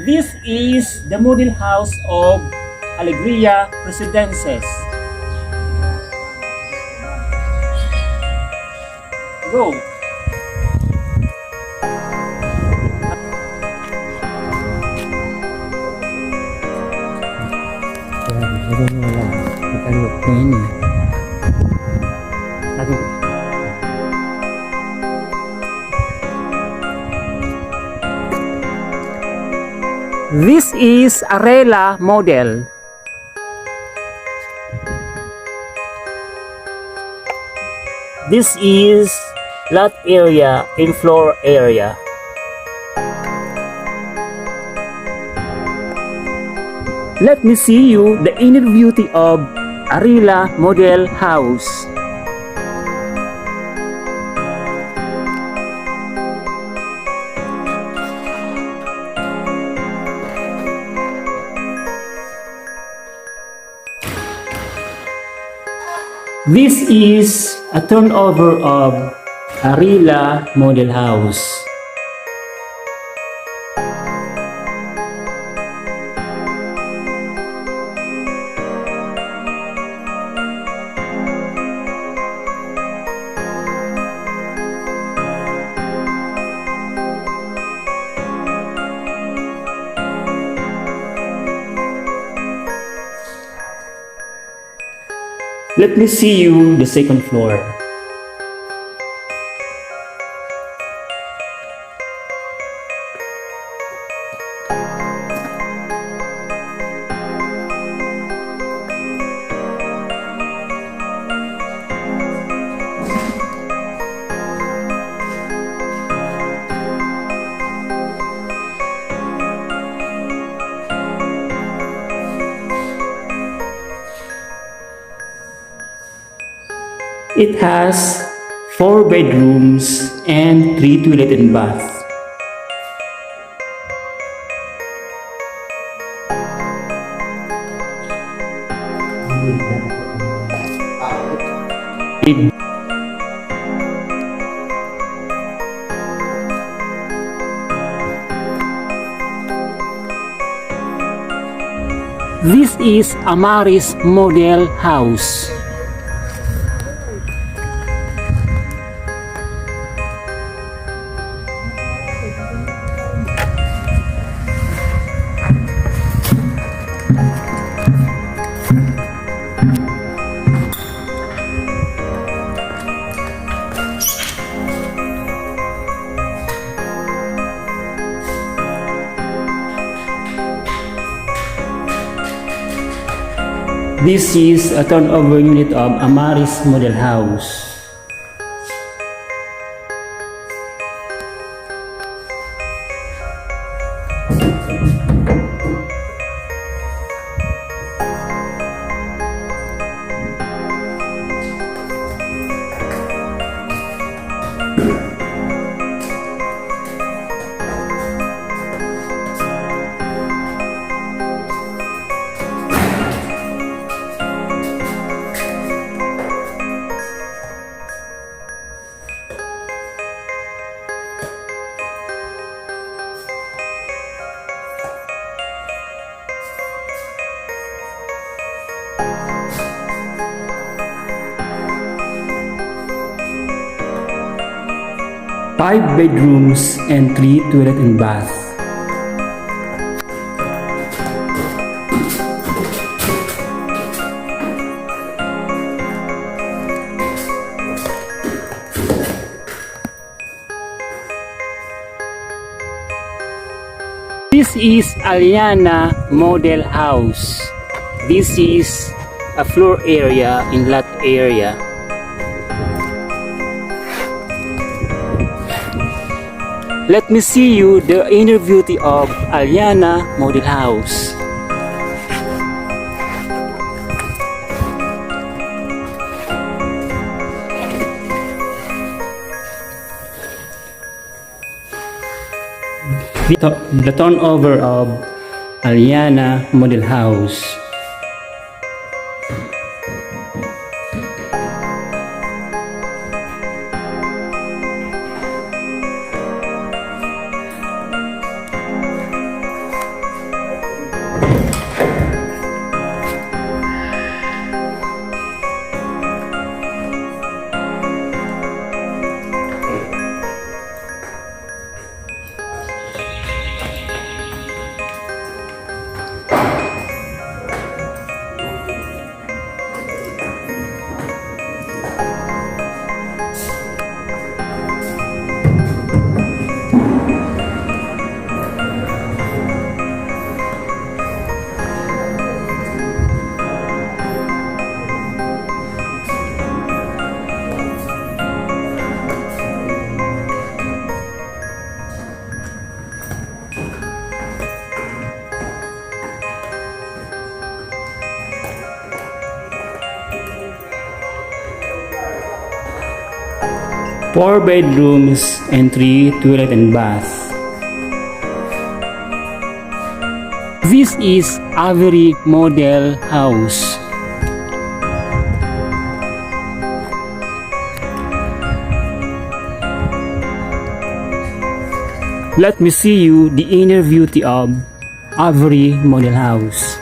This is the model house of ALEGRIA Residences. Go! This is ARELLA model. This is lot area and floor area. Let me see you the inner beauty of ARELLA model house. This is a turnover of ARELLA model house. Let me see you the second floor. It has 4 bedrooms and 3 toilet and bath. This is AMARIS model house. This is a turnover unit of AMARIS model house. Five bedrooms and 3 toilet and bath. This is ALYANNA model house. This is a floor area in lot area. Let me see you the inner beauty of ALYANNA model house. The turnover of ALYANNA model house. 4 bedrooms and 3 toilet and bath. This is AVERIE model house. Let me see you the inner beauty of AVERIE model house.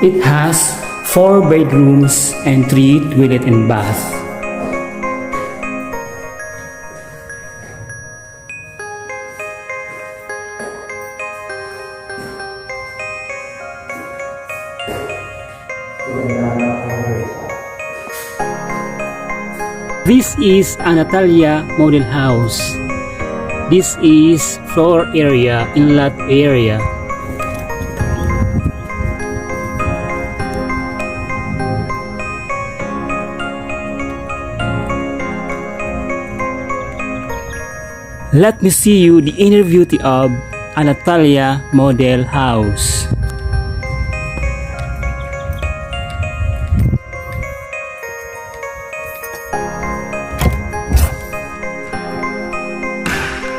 It has 4 bedrooms and 3 toilet and bath. This is ANATALIA model house. This is floor area, inlet area. Let me see you the inner beauty of ANATALIA model house.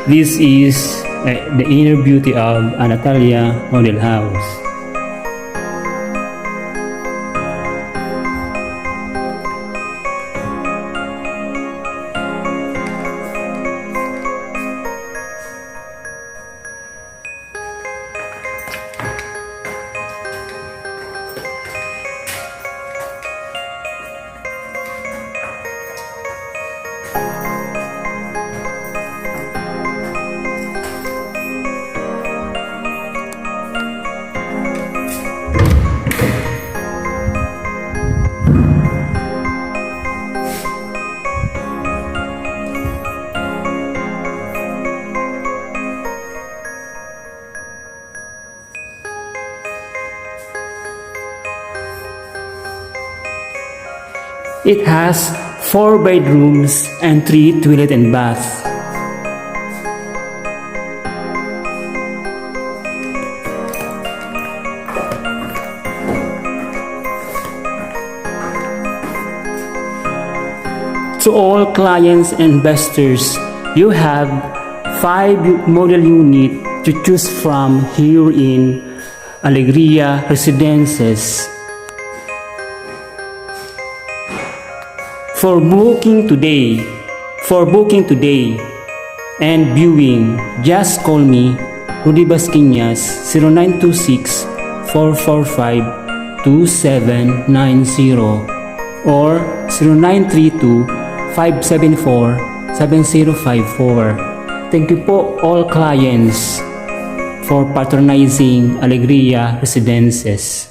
This is the inner beauty of ANATALIA model house. It has 4 bedrooms and 3 toilet and bath. To all clients and investors, you have 5 model units to choose from here in ALEGRIA Residences. For booking today and viewing, just call me, Rudy Basquinas, 0926-445-2790 or 0932-574-7054. Thank you po all clients for patronizing ALEGRIA Residences.